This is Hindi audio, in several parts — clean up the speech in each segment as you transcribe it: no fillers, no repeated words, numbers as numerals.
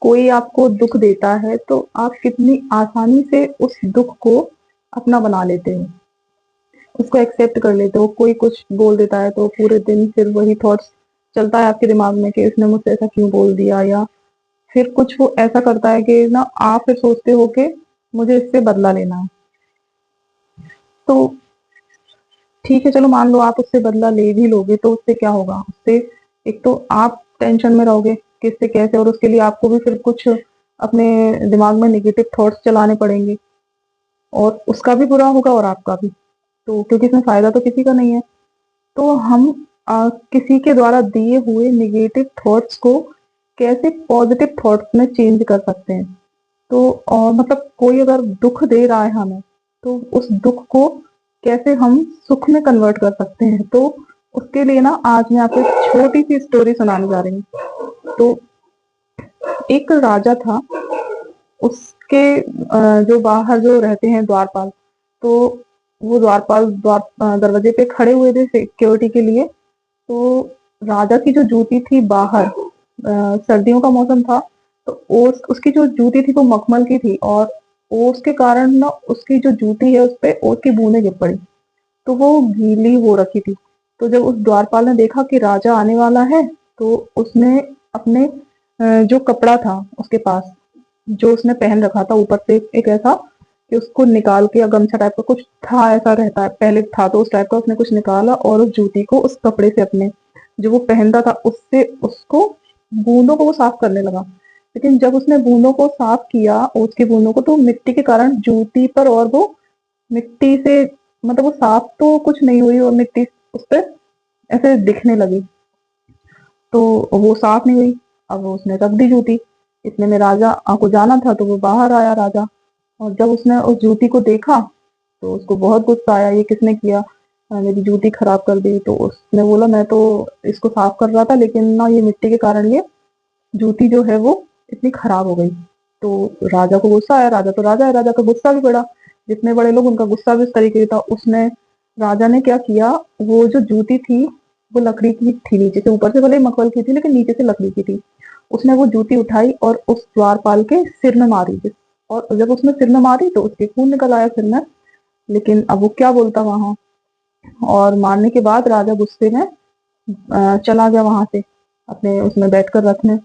कोई आपको दुख देता है तो आप कितनी आसानी से उस दुख को अपना बना लेते हो, उसको एक्सेप्ट कर लेते हो। कोई कुछ बोल देता है तो पूरे दिन फिर वही थॉट्स चलता है आपके दिमाग में कि इसने मुझसे ऐसा क्यों बोल दिया, या फिर कुछ वो ऐसा करता है कि ना आप फिर सोचते हो कि मुझे इससे बदला लेना है। तो ठीक है, चलो मान लो आप उससे बदला ले भी लोगे तो उससे क्या होगा? उससे एक तो आप टेंशन में रहोगे कि इससे कैसे, और उसके लिए आपको भी फिर कुछ अपने दिमाग में नेगेटिव थॉट्स चलाने पड़ेंगे, और उसका भी बुरा होगा और आपका भी। तो क्योंकि इसमें फायदा तो किसी का नहीं है। तो हम किसी के द्वारा दिए हुए नेगेटिव थॉट्स को कैसे पॉजिटिव थॉट्स में चेंज कर सकते हैं? तो मतलब कोई अगर दुख दे रहा है हमें, तो उस दुख को कैसे हम सुख में कन्वर्ट कर सकते हैं? तो उसके लिए ना आज मैं आपको एक छोटी सी स्टोरी सुनाने जा रही हूँ। तो एक राजा था, उसके जो बाहर जो रहते हैं द्वारपाल, तो वो द्वारपाल दरवाजे पे खड़े हुए थे सिक्योरिटी के लिए। तो राजा की जो जूती थी बाहर, सर्दियों का मौसम था, तो उसकी जो जूती थी वो मखमल की थी, और ओस के कारण ना उसकी जो जूती है उस पे ओस की बूंदें गिर पड़ी, तो वो गीली हो रखी थी। तो जब उस द्वारपाल ने देखा कि राजा आने वाला है, तो उसने अपने जो कपड़ा था उसके पास, जो उसने पहन रखा था ऊपर से एक ऐसा कि उसको निकाल के, या गमछा टाइप का कुछ था, ऐसा रहता है पहले था, तो उस टाइप का उसने कुछ निकाला और उस जूती को उस कपड़े से, अपने जो वो पहनता था उससे, उसको बूंदों को वो साफ करने लगा। लेकिन जब उसने बूंदों को साफ किया, उसकी बूंदों को, तो मिट्टी के कारण जूती पर, और वो मिट्टी से, मतलब वो साफ तो कुछ नहीं हुई, और मिट्टी उस पर ऐसे दिखने लगी, तो वो साफ नहीं हुई। अब उसने रख दी जूती। इतने में राजा को जाना था, तो वो बाहर आया राजा, और जब उसने उस जूती को देखा तो उसको बहुत गुस्सा आया, ये किसने किया? मेरी जूती खराब कर दी। तो उसने बोला, मैं तो इसको साफ कर रहा था, लेकिन ना ये मिट्टी के कारण ये जूती जो है वो इतनी खराब हो गई। तो राजा को गुस्सा आया, राजा तो राजा है, राजा का गुस्सा भी बड़ा, जितने बड़े लोग उनका गुस्सा भी इस तरीके का था। उसने, राजा ने क्या किया, वो जो जूती थी वो लकड़ी की थी, नीचे से, ऊपर से भले मखमल की थी लेकिन नीचे से लकड़ी की थी। उसने वो जूती उठाई और उस द्वारपाल के सिर में मारी, और जब उसने सिर में मारी तो उसके खून निकल आया सिर में। लेकिन अब वो क्या बोलता वहां, और मारने के बाद राजा गुस्से में चला गया वहां से अपने उसमें बैठकर रखने।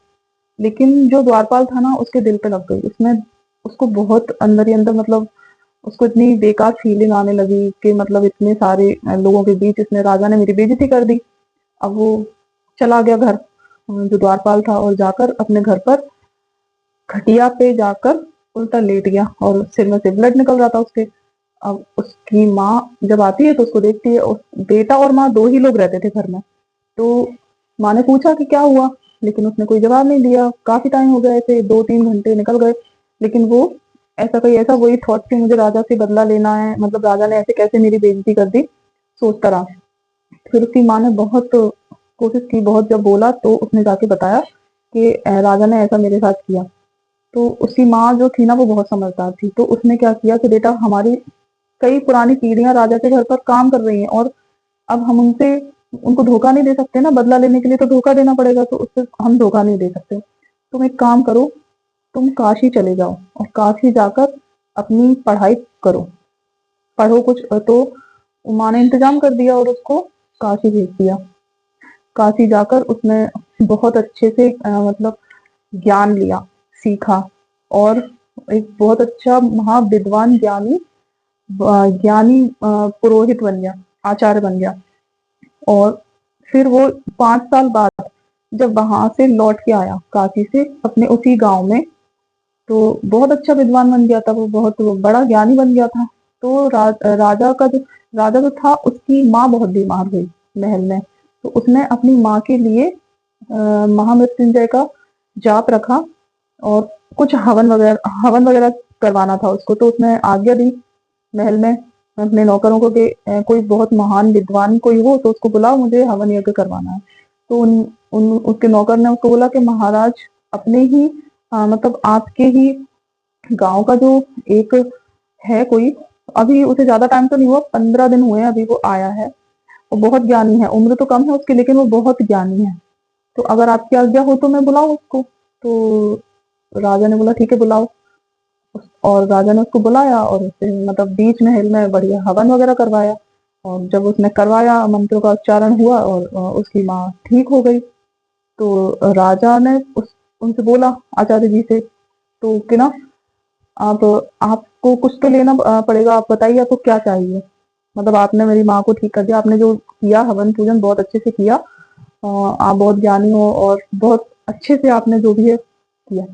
लेकिन जो द्वारपाल था ना, उसके दिल पे लग गई, उसमें उसको बहुत अंदर ही अंदर, मतलब उसको इतनी बेकार फीलिंग आने लगी कि मतलब इतने सारे लोगों के बीच इसने, राजा ने मेरी बेइज्जती कर दी। अब वो चला गया घर, जो द्वारपाल था, और जाकर अपने घर पर खटिया पे जाकर उल्टा लेट गया, और सिर में से ब्लड निकल रहा था उसके। अब उसकी माँ जब आती है तो उसको देखती है, और बेटा और माँ दो ही लोग रहते थे घर में। तो माँ ने पूछा कि क्या हुआ, लेकिन उसने कोई जवाब नहीं दिया। काफी टाइम हो गया, ऐसे 2-3 घंटे निकल गए, लेकिन वो ऐसा कहीं, ऐसा वही थॉट कि मुझे राजा से बदला लेना है, मतलब राजा ने ऐसे कैसे मेरी बेइज्जती कर दी, सोचता रहा। फिर उसकी माँ ने बहुत कोशिश की, बहुत जब बोला तो उसने जाके बताया कि राजा ने ऐसा मेरे साथ किया। तो उसकी माँ जो थी ना वो बहुत समझदार थी, तो उसने क्या किया कि बेटा, हमारी कई पुरानी पीढ़ियां राजा के घर पर काम कर रही हैं, और अब हम उनसे, उनको धोखा नहीं दे सकते ना, बदला लेने के लिए तो धोखा देना पड़ेगा, तो उससे हम धोखा नहीं दे सकते। तुम एक काम करो, तुम काशी चले जाओ, और काशी जाकर अपनी पढ़ाई करो, पढ़ो कुछ। तो माँ ने इंतजाम कर दिया और उसको काशी भेज दिया। काशी जाकर उसने बहुत अच्छे से मतलब ज्ञान लिया, सीखा, और एक बहुत अच्छा महाविद्वान ज्ञानी, ज्ञानी पुरोहित बन गया, आचार्य बन गया। और फिर वो 5 साल बाद जब वहां से लौट के आया काशी से अपने उसी गांव में, तो बहुत अच्छा विद्वान बन गया था, वो बहुत बड़ा ज्ञानी बन गया था। तो राजा जो था, उसकी माँ बहुत बीमार हुई महल में। तो उसने अपनी माँ के लिए महामृत्युंजय का जाप रखा, और कुछ हवन वगैरह करवाना था उसको। तो उसने आज्ञा दी महल में अपने नौकरों को कि कोई बहुत महान विद्वान कोई हो तो उसको बुलाओ, मुझे हवन यज्ञ करवाना है। तो उसके नौकर ने उसको बोला कि महाराज, अपने ही मतलब आपके ही गांव का जो एक है कोई, अभी उसे ज्यादा टाइम तो नहीं हुआ, 15 दिन हुए हैं अभी वो आया है, वो बहुत ज्ञानी है, उम्र तो कम है उसकी लेकिन वो बहुत ज्ञानी है, तो अगर आपकी आज्ञा हो तो मैं बुलाऊं उसको। तो राजा ने बोला ठीक है बुलाओ। और राजा ने उसको बुलाया और उससे मतलब बीच महल में बढ़िया हवन वगैरह करवाया। और जब उसने करवाया, मंत्रों का उच्चारण हुआ और उसकी माँ ठीक हो गई। तो राजा ने उनसे बोला आचार्य जी से, तो कि ना आप आपको कुछ तो लेना पड़ेगा, आप बताइए आपको क्या चाहिए। मतलब आपने मेरी माँ को ठीक कर दिया, आपने जो किया हवन पूजन बहुत अच्छे से किया, आप बहुत ज्ञानी हो और बहुत अच्छे से आपने जो भी है किया।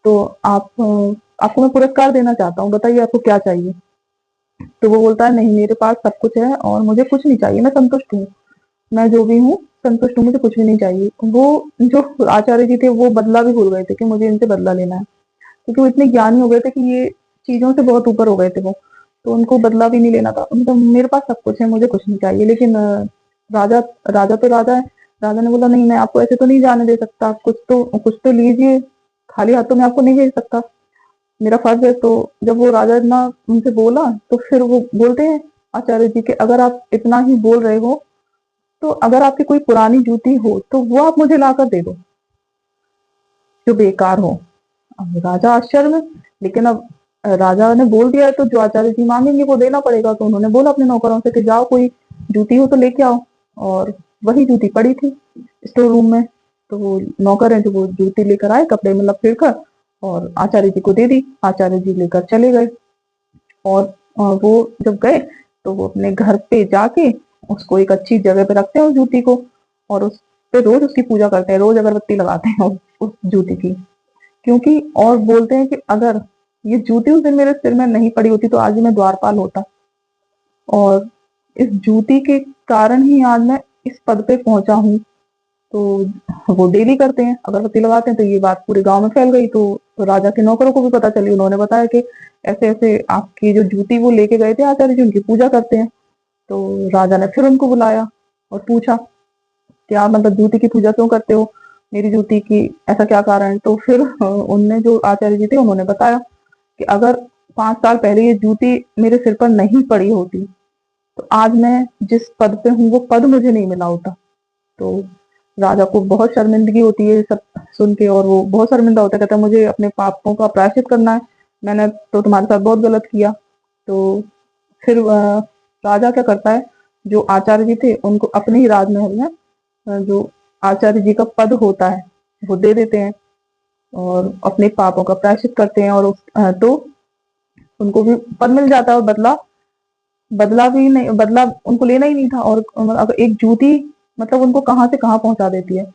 तो आपको मैं पुरस्कार देना चाहता हूँ, बताइए आपको क्या चाहिए। तो वो बोलता है नहीं मेरे पास सब कुछ है और मुझे कुछ नहीं चाहिए, मैं संतुष्ट हूँ, मैं जो भी हूँ संतुष्ट हूँ, मुझे कुछ भी नहीं चाहिए। वो जो आचार्य जी थे वो बदला भी भूल गए थे कि मुझे इनसे बदला लेना है, क्योंकि वो इतने ज्ञानी हो गए थे कि ये चीजों से बहुत ऊपर हो गए थे वो। तो उनको बदला भी नहीं लेना था, उनको मेरे पास सब कुछ है मुझे कुछ नहीं चाहिए। लेकिन राजा राजा तो राजा है। राजा ने बोला नहीं मैं आपको ऐसे तो नहीं जाने दे सकता, कुछ तो लीजिए, खाली हाथों में आपको नहीं भेज सकता, मेरा फर्ज है। तो जब वो राजा इतना उनसे बोला तो फिर वो बोलते हैं आचार्य जी के, अगर आप इतना ही बोल रहे हो तो अगर आपकी कोई पुरानी जूती हो तो वो आप मुझे लाकर दे दो जो बेकार हो। अब राजा आश्चर्य में, लेकिन अब राजा ने बोल दिया है तो जो आचार्य जी मांगेंगे वो देना पड़ेगा। तो उन्होंने बोला अपने नौकरों से कि जाओ कोई जूती हो तो लेके आओ। और वही जूती पड़ी थी स्टोर रूम में। तो वो नौकर है जो वो जूती लेकर आए कपड़े में लपेट कर और आचार्य जी को दे दी। आचार्य जी लेकर चले गए। और वो जब गए तो वो अपने घर पे जाके उसको एक अच्छी जगह पे रखते हैं उस जूती को, और उस पे रोज उसकी पूजा करते हैं, रोज अगरबत्ती लगाते हैं उस जूती की। क्योंकि और बोलते हैं कि अगर ये जूती उस दिन मेरे सिर में नहीं पड़ी होती तो आज भी मैं द्वारपाल होता। और इस जूती के कारण ही आज मैं इस पद पे पहुंचा हूँ। तो वो डेली करते हैं, अगरबत्ती लगाते हैं। तो ये बात पूरे गांव में फैल गई। तो राजा के नौकरों को भी पता चली, उन्होंने बताया कि ऐसे ऐसे आपकी जो जूती वो लेके गए थे आचार्य जी, उनकी पूजा करते हैं। तो राजा ने फिर उनको बुलाया और पूछा कि आप मतलब जूती की पूजा क्यों करते हो, मेरी जूती की ऐसा क्या कारण है। तो फिर उनने जो आचार्य जी थे उन्होंने बताया कि अगर 5 साल पहले ये जूती मेरे सिर पर नहीं पड़ी होती तो आज मैं जिस पद पे हूँ वो पद मुझे नहीं मिला होता। तो राजा को बहुत शर्मिंदगी होती है ये सब सुन के, और वो बहुत शर्मिंदा होता है, कहता है मुझे अपने पापों का प्रायश्चित करना है, मैंने तो तुम्हारे साथ बहुत गलत किया। तो फिर राजा क्या करता है, जो आचार्य जी थे उनको अपने ही राजमहल में जो आचार्य जी का पद होता है वो दे देते हैं और अपने पापों का प्रायश्चित करते हैं। और तो उनको भी पद मिल जाता है और बदला बदला भी नहीं, बदला उनको लेना ही नहीं था। और अगर एक जूती मतलब उनको कहाँ से कहाँ पहुंचा देती है।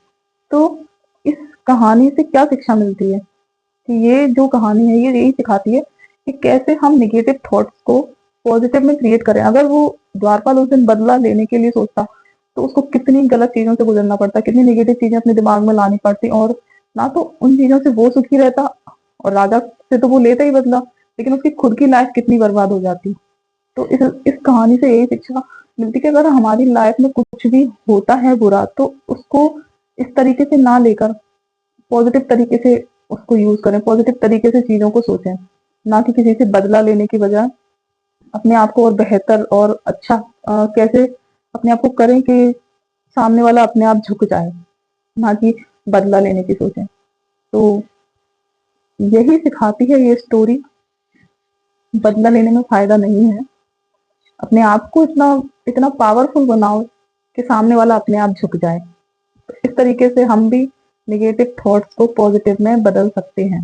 तो इस कहानी से क्या शिक्षा मिलती है कि ये जो कहानी है ये यही सिखाती है कि कैसे हम निगेटिव थॉट्स को पॉजिटिव में क्रिएट करें। अगर वो द्वारपाल उस दिन बदला लेने के लिए सोचता तो उसको कितनी गलत चीजों से गुजरना पड़ता, कितनी नेगेटिव चीजें अपने दिमाग में लानी पड़ती, और ना तो उन चीजों से वो सुखी रहता, और राजा से तो वो लेता ही बदला, लेकिन उसकी खुद की लाइफ कितनी बर्बाद हो जाती। तो इस कहानी से यही शिक्षा मिलती है कि अगर हमारी लाइफ में कुछ भी होता है बुरा तो उसको इस तरीके से ना लेकर पॉजिटिव तरीके से उसको यूज करें, पॉजिटिव तरीके से चीजों को सोचें, ना कि किसी से बदला लेने की बजाय अपने आप को और बेहतर और अच्छा कैसे अपने आप को करें कि सामने वाला अपने आप झुक जाए, ना कि बदला लेने की सोचें। तो यही सिखाती है ये स्टोरी, बदला लेने में फायदा नहीं है। अपने आप को इतना इतना पावरफुल बनाओ कि सामने वाला अपने आप झुक जाए। तो इस तरीके से हम भी नेगेटिव थॉट्स को पॉजिटिव में बदल सकते हैं।